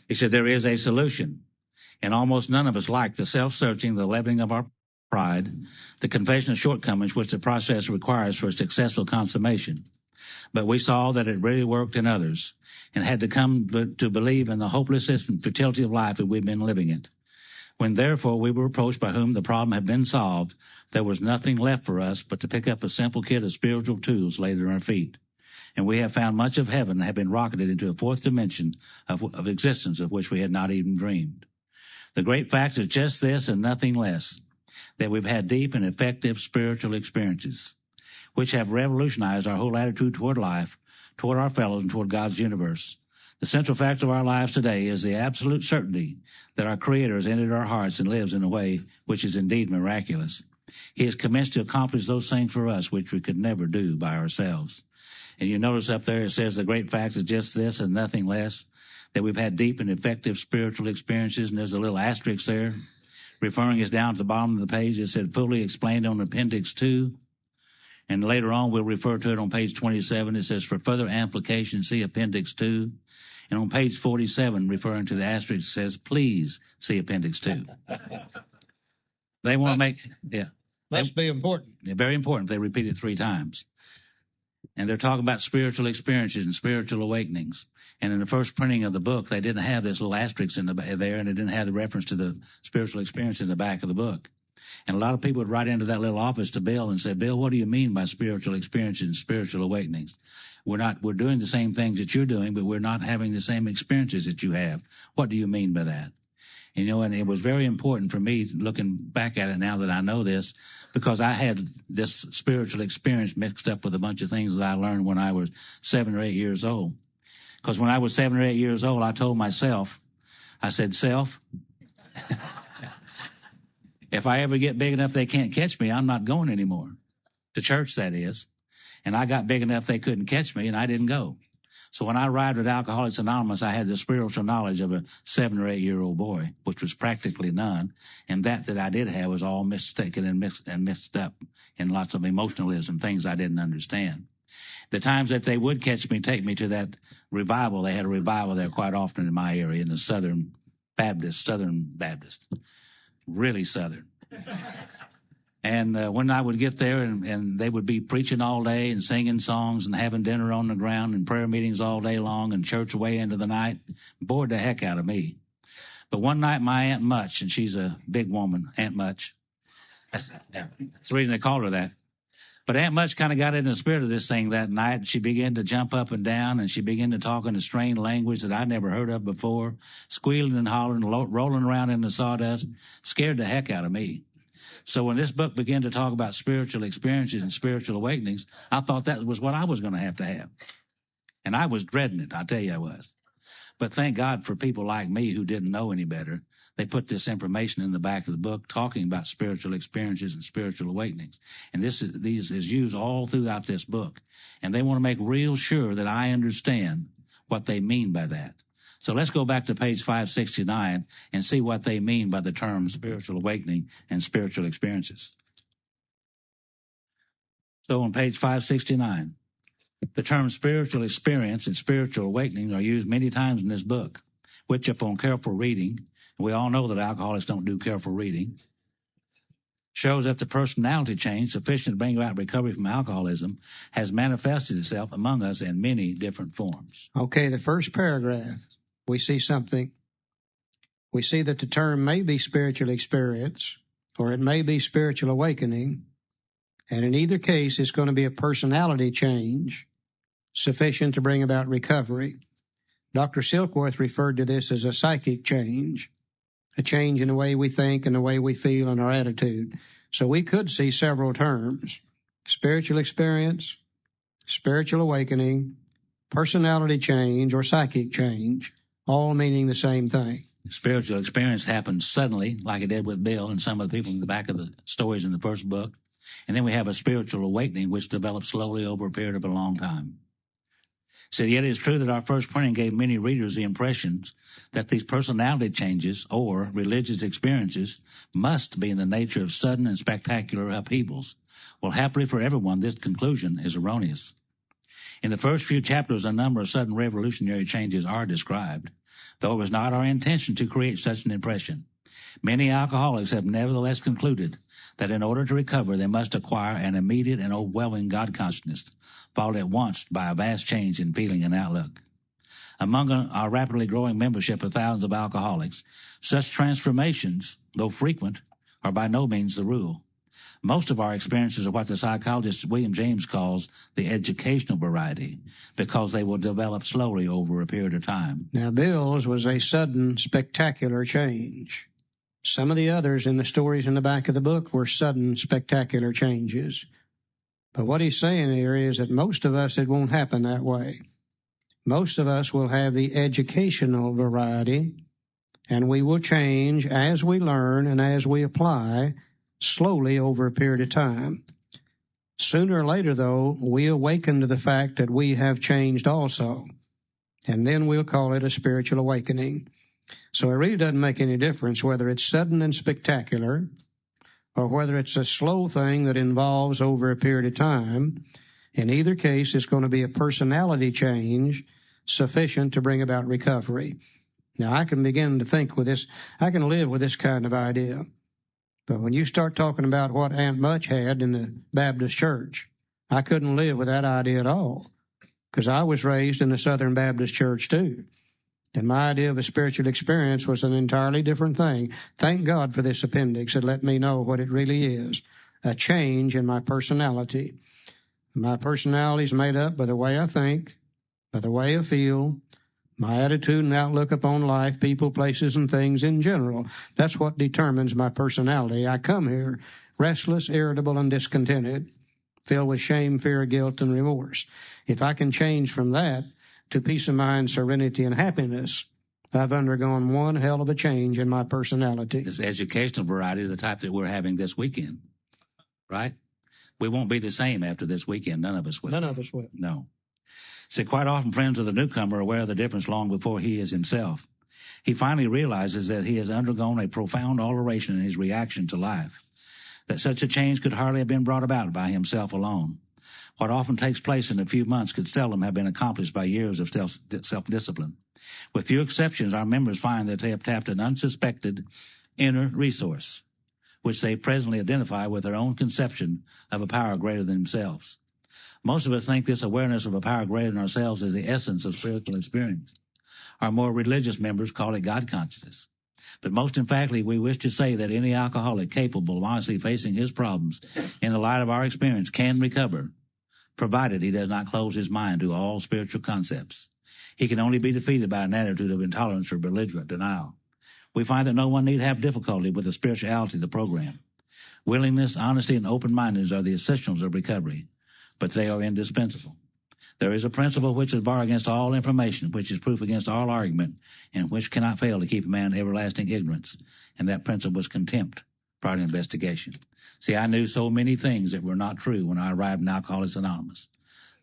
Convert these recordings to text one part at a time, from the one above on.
He said, there is a solution. And almost none of us like the self-searching, the leveling of our pride, the confession of shortcomings, which the process requires for successful consummation. But we saw that it really worked in others and had to come to believe in the hopelessness and futility of life that we've been living it. When therefore we were approached by whom the problem had been solved, there was nothing left for us but to pick up a simple kit of spiritual tools laid at our feet. And we have found much of heaven and have been rocketed into a fourth dimension of existence of which we had not even dreamed. The great fact is just this and nothing less, that we've had deep and effective spiritual experiences, which have revolutionized our whole attitude toward life, toward our fellows, and toward God's universe. The central fact of our lives today is the absolute certainty that our Creator has entered our hearts and lives in a way which is indeed miraculous. He has commenced to accomplish those things for us which we could never do by ourselves. And you notice up there it says the great fact is just this and nothing less, that we've had deep and effective spiritual experiences, and there's a little asterisk there referring us down to the bottom of the page. It said fully explained on Appendix 2. And later on we'll refer to it on page 27. It says for further amplification, see Appendix 2. And on page 47, referring to the asterisk, it says, please see Appendix 2. They want to make, yeah. Must be important. They're very important. They repeat it 3 times. And they're talking about spiritual experiences and spiritual awakenings. And in the first printing of the book, they didn't have this little asterisk in there, and it didn't have the reference to the spiritual experience in the back of the book. And a lot of people would write into that little office to Bill and say, Bill, what do you mean by spiritual experiences and spiritual awakenings? We're doing the same things that you're doing, but we're not having the same experiences that you have. What do you mean by that? And it was very important for me looking back at it now that I know this, because I had this spiritual experience mixed up with a bunch of things that I learned when I was 7 or 8 years old. Because when I was 7 or 8 years old, I told myself, I said, self, if I ever get big enough they can't catch me, I'm not going anymore. To church, that is. And I got big enough they couldn't catch me, and I didn't go. So when I arrived at Alcoholics Anonymous, I had the spiritual knowledge of a 7 or 8 year old boy, which was practically none. And that I did have was all mistaken and mixed up in lots of emotionalism, things I didn't understand. The times that they would catch me, take me to that revival, they had a revival there quite often in my area, in the Southern Baptist, really Southern. And when I would get there and they would be preaching all day and singing songs and having dinner on the ground and prayer meetings all day long and church way into the night, bored the heck out of me. But one night my Aunt Much, and she's a big woman, Aunt Much. That's the reason they called her that. But Aunt Much kind of got in the spirit of this thing that night, and she began to jump up and down, and she began to talk in a strange language that I'd never heard of before, squealing and hollering, rolling around in the sawdust, scared the heck out of me. So when this book began to talk about spiritual experiences and spiritual awakenings, I thought that was what I was going to have. And I was dreading it, I tell you I was. But thank God for people like me who didn't know any better. They put this information in the back of the book talking about spiritual experiences and spiritual awakenings. And these is used all throughout this book. And they want to make real sure that I understand what they mean by that. So let's go back to page 569 and see what they mean by the term spiritual awakening and spiritual experiences. So on page 569, the term spiritual experience and spiritual awakening are used many times in this book, which upon careful reading, we all know that alcoholics don't do careful reading, shows that the personality change sufficient to bring about recovery from alcoholism has manifested itself among us in many different forms. Okay, the first paragraph. We see something. We see that the term may be spiritual experience or it may be spiritual awakening. And in either case, it's going to be a personality change sufficient to bring about recovery. Dr. Silkworth referred to this as a psychic change, a change in the way we think and the way we feel and our attitude. So we could see several terms: spiritual experience, spiritual awakening, personality change, or psychic change, all meaning the same thing. Spiritual experience happens suddenly, like it did with Bill and some of the people in the back of the stories in the first book. And then we have a spiritual awakening, which develops slowly over a period of a long time. So yet it is true that our first printing gave many readers the impressions that these personality changes or religious experiences must be in the nature of sudden and spectacular upheavals. Well, happily for everyone, this conclusion is erroneous. In the first few chapters, a number of sudden revolutionary changes are described, though it was not our intention to create such an impression. Many alcoholics have nevertheless concluded that in order to recover, they must acquire an immediate and overwhelming God consciousness, followed at once by a vast change in feeling and outlook. Among our rapidly growing membership of thousands of alcoholics, such transformations, though frequent, are by no means the rule. Most of our experiences are what the psychologist William James calls the educational variety, because they will develop slowly over a period of time. Now, Bill's was a sudden, spectacular change. Some of the others in the stories in the back of the book were sudden, spectacular changes. But what he's saying here is that most of us, it won't happen that way. Most of us will have the educational variety, and we will change as we learn and as we apply, slowly over a period of time. Sooner or later, though, we awaken to the fact that we have changed also, and then we'll call it a spiritual awakening. So it really doesn't make any difference whether it's sudden and spectacular or whether it's a slow thing that involves over a period of time. In either case, it's going to be a personality change sufficient to bring about recovery. Now, I can begin to think with this, I can live with this kind of idea. But when you start talking about what Aunt Much had in the Baptist church, I couldn't live with that idea at all, because I was raised in the Southern Baptist church too. And my idea of a spiritual experience was an entirely different thing. Thank God for this appendix that let me know what it really is, a change in my personality. My personality is made up by the way I think, by the way I feel, my attitude and outlook upon life, people, places, and things in general. That's what determines my personality. I come here restless, irritable, and discontented, filled with shame, fear, guilt, and remorse. If I can change from that to peace of mind, serenity, and happiness, I've undergone one hell of a change in my personality. This educational variety is the type that we're having this weekend, right? We won't be the same after this weekend. None of us will. None of us will. No. See, quite often friends of the newcomer are aware of the difference long before he is himself. He finally realizes that he has undergone a profound alteration in his reaction to life, that such a change could hardly have been brought about by himself alone. What often takes place in a few months could seldom have been accomplished by years of self-discipline. With few exceptions, our members find that they have tapped an unsuspected inner resource, which they presently identify with their own conception of a power greater than themselves. Most of us think this awareness of a power greater than ourselves is the essence of spiritual experience. Our more religious members call it God consciousness. But most emphatically, we wish to say that any alcoholic capable of honestly facing his problems in the light of our experience can recover, provided he does not close his mind to all spiritual concepts. He can only be defeated by an attitude of intolerance or belligerent denial. We find that no one need have difficulty with the spirituality of the program. Willingness, honesty, and open-mindedness are the essentials of recovery, but they are indispensable. There is a principle which is bar against all information, which is proof against all argument, and which cannot fail to keep a man in everlasting ignorance, and that principle was contempt prior to investigation. See, I knew so many things that were not true when I arrived in Alcoholics Anonymous.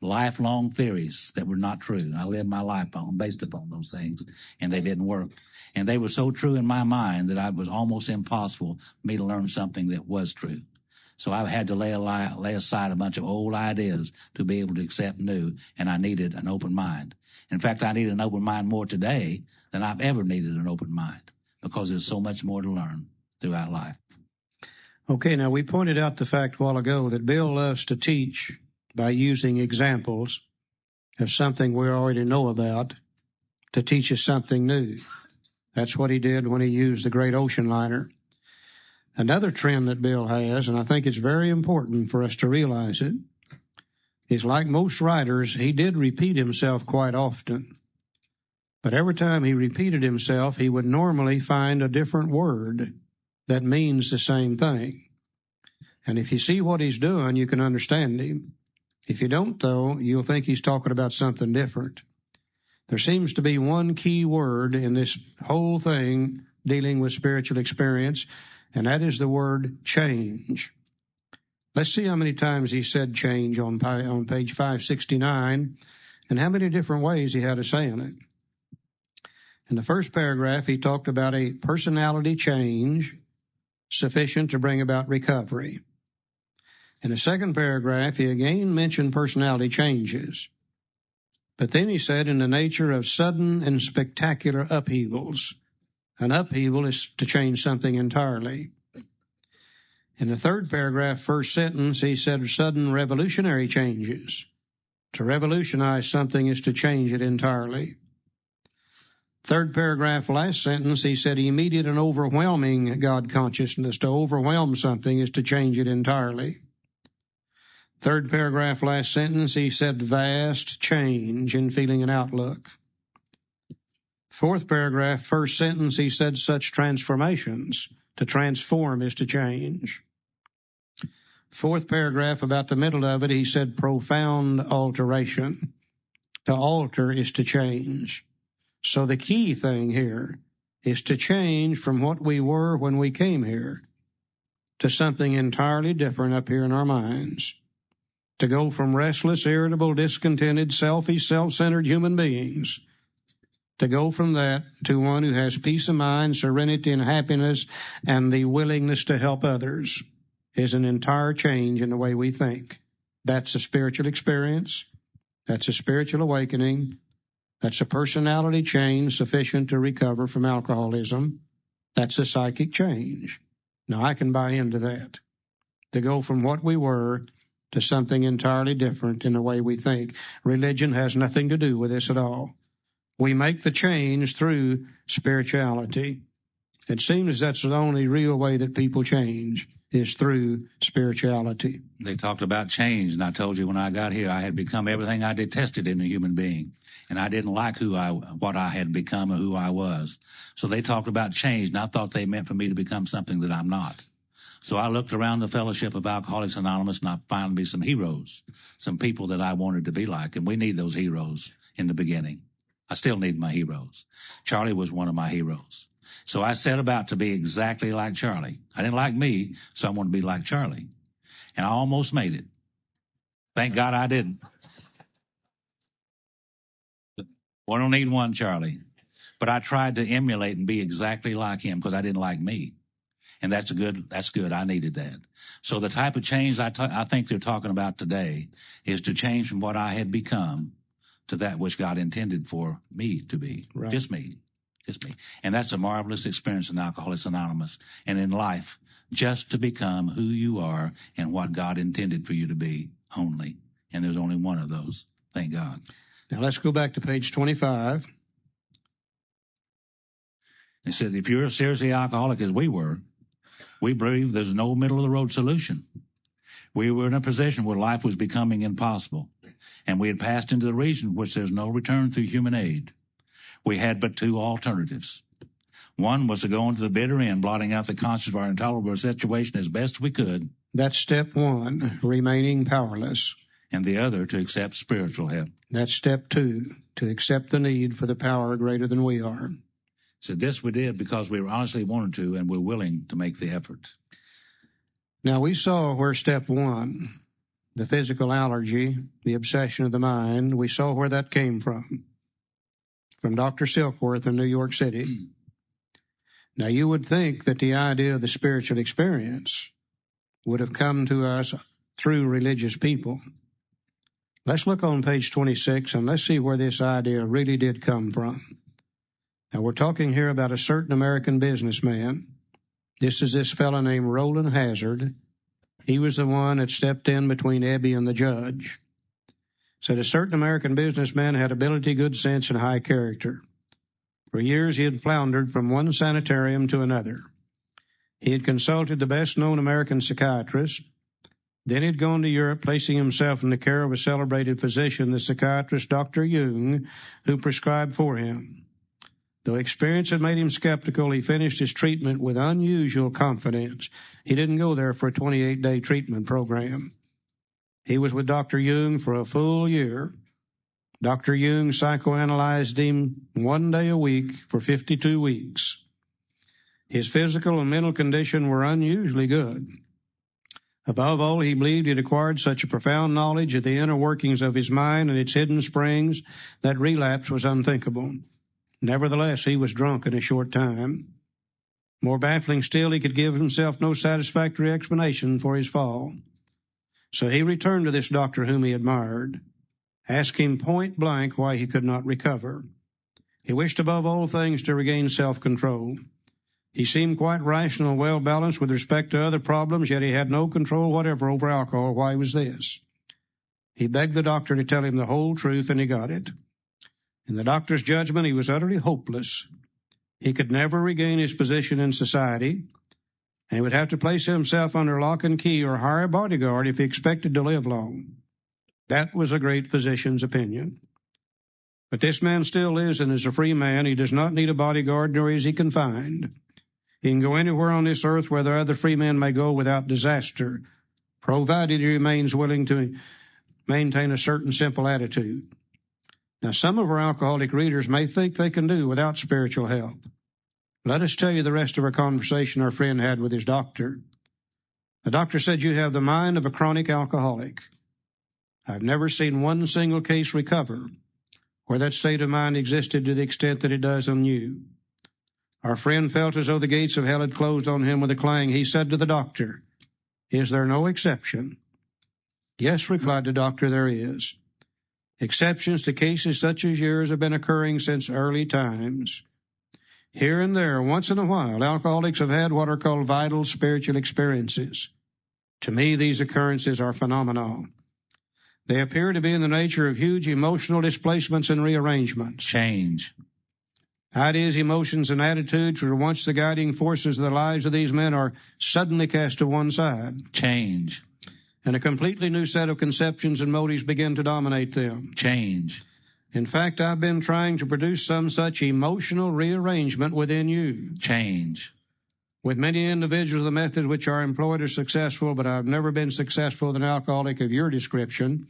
Lifelong theories that were not true. I lived my life based upon those things, and they didn't work. And they were so true in my mind that it was almost impossible for me to learn something that was true. So I had to lay aside a bunch of old ideas to be able to accept new, and I needed an open mind. In fact, I need an open mind more today than I've ever needed an open mind, because there's so much more to learn throughout life. Okay, now we pointed out the fact a while ago that Bill loves to teach by using examples of something we already know about to teach us something new. That's what he did when he used the great ocean liner. Another trend that Bill has, and I think it's very important for us to realize it, is like most writers, he did repeat himself quite often. But every time he repeated himself, he would normally find a different word that means the same thing. And if you see what he's doing, you can understand him. If you don't, though, you'll think he's talking about something different. There seems to be one key word in this whole thing dealing with spiritual experience, and that is the word change. Let's see how many times he said change on page 569 and how many different ways he had of saying it. In the first paragraph, he talked about a personality change sufficient to bring about recovery. In the second paragraph, he again mentioned personality changes. But then he said, in the nature of sudden and spectacular upheavals. An upheaval is to change something entirely. In the third paragraph, first sentence, he said sudden revolutionary changes. To revolutionize something is to change it entirely. Third paragraph, last sentence, he said immediate and overwhelming God consciousness. To overwhelm something is to change it entirely. Third paragraph, last sentence, he said vast change in feeling and outlook. Fourth paragraph, first sentence, he said such transformations. To transform is to change. Fourth paragraph, about the middle of it, he said profound alteration. To alter is to change. So the key thing here is to change from what we were when we came here to something entirely different up here in our minds. To go from restless, irritable, discontented, selfish, self-centered human beings, to go from that to one who has peace of mind, serenity, and happiness, and the willingness to help others, is an entire change in the way we think. That's a spiritual experience. That's a spiritual awakening. That's a personality change sufficient to recover from alcoholism. That's a psychic change. Now, I can buy into that. To go from what we were to something entirely different in the way we think. Religion has nothing to do with this at all. We make the change through spirituality. It seems that's the only real way that people change, is through spirituality. They talked about change, and I told you when I got here I had become everything I detested in a human being, and I didn't like what I had become or who I was. So they talked about change, and I thought they meant for me to become something that I'm not. So I looked around the fellowship of Alcoholics Anonymous, and I found me some heroes, some people that I wanted to be like, and we need those heroes in the beginning. I still need my heroes. Charlie was one of my heroes. So I set about to be exactly like Charlie. I didn't like me, so I wanted to be like Charlie. And I almost made it. Thank God I didn't. Well, I don't need one Charlie. But I tried to emulate and be exactly like him because I didn't like me. And that's good. I needed that. So the type of change I think they're talking about today is to change from what I had become to that which God intended for me to be. Right. Just me. And that's a marvelous experience in Alcoholics Anonymous and in life, just to become who you are and what God intended for you to be only. And there's only one of those. Thank God. Now let's go back to page 25. He said, if you're seriously alcoholic as we were, we believe there's no middle of the road solution. We were in a position where life was becoming impossible, and we had passed into the region in which there's no return through human aid. We had but two alternatives. One was to go into the bitter end, blotting out the conscience of our intolerable situation as best we could. That's step one, remaining powerless. And the other, to accept spiritual help. That's step two, to accept the need for the power greater than we are. So this we did because we honestly wanted to and were willing to make the effort. Now we saw where step one, the physical allergy, the obsession of the mind, we saw where that came from Dr. Silkworth in New York City. Now you would think that the idea of the spiritual experience would have come to us through religious people. Let's look on page 26 and let's see where this idea really did come from. Now we're talking here about a certain American businessman. This is this fellow named Roland Hazard. He was the one that stepped in between Ebby and the judge. Said a certain American businessman had ability, good sense, and high character. For years he had floundered from one sanitarium to another. He had consulted the best-known American psychiatrist. Then he'd gone to Europe, placing himself in the care of a celebrated physician, the psychiatrist Dr. Jung, who prescribed for him. Though experience had made him skeptical, he finished his treatment with unusual confidence. He didn't go there for a 28-day treatment program. He was with Dr. Jung for a full year. Dr. Jung psychoanalyzed him 1 day a week for 52 weeks. His physical and mental condition were unusually good. Above all, he believed he had acquired such a profound knowledge of the inner workings of his mind and its hidden springs that relapse was unthinkable. Nevertheless, he was drunk in a short time. More baffling still, he could give himself no satisfactory explanation for his fall. So he returned to this doctor whom he admired. asked him point blank why he could not recover. He wished above all things to regain self-control. He seemed quite rational and well-balanced with respect to other problems, yet he had no control whatever over alcohol. Why was this? He begged the doctor to tell him the whole truth, and he got it. In the doctor's judgment, he was utterly hopeless. He could never regain his position in society, and he would have to place himself under lock and key or hire a bodyguard if he expected to live long. That was a great physician's opinion. But this man still lives and is a free man. He does not need a bodyguard, nor is he confined. He can go anywhere on this earth where the other free men may go without disaster, provided he remains willing to maintain a certain simple attitude. Now, some of our alcoholic readers may think they can do without spiritual help. Let us tell you the rest of our conversation our friend had with his doctor. The doctor said, "You have the mind of a chronic alcoholic. I've never seen one single case recover where that state of mind existed to the extent that it does on you." Our friend felt as though the gates of hell had closed on him with a clang. He said to the doctor, "Is there no exception?" "Yes," replied the doctor, "there is. Exceptions to cases such as yours have been occurring since early times. Here and there, once in a while, alcoholics have had what are called vital spiritual experiences. To me, these occurrences are phenomenal. They appear to be in the nature of huge emotional displacements and rearrangements. Change. Ideas, emotions, and attitudes which were once the guiding forces of the lives of these men are suddenly cast to one side. Change. And a completely new set of conceptions and motives begin to dominate them. Change. In fact, I've been trying to produce some such emotional rearrangement within you. Change. With many individuals, the methods which are employed are successful, but I've never been successful with an alcoholic of your description.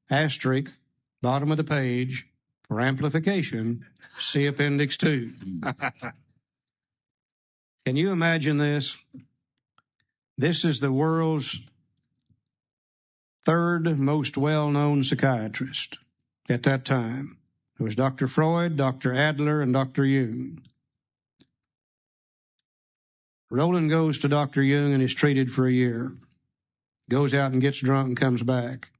Asterisk, bottom of the page, for amplification, see Appendix 2. Can you imagine this? This is the world's third most well-known psychiatrist at that time. It was Dr. Freud, Dr. Adler, and Dr. Jung. Roland goes to Dr. Jung and is treated for a year. Goes out and gets drunk and comes back.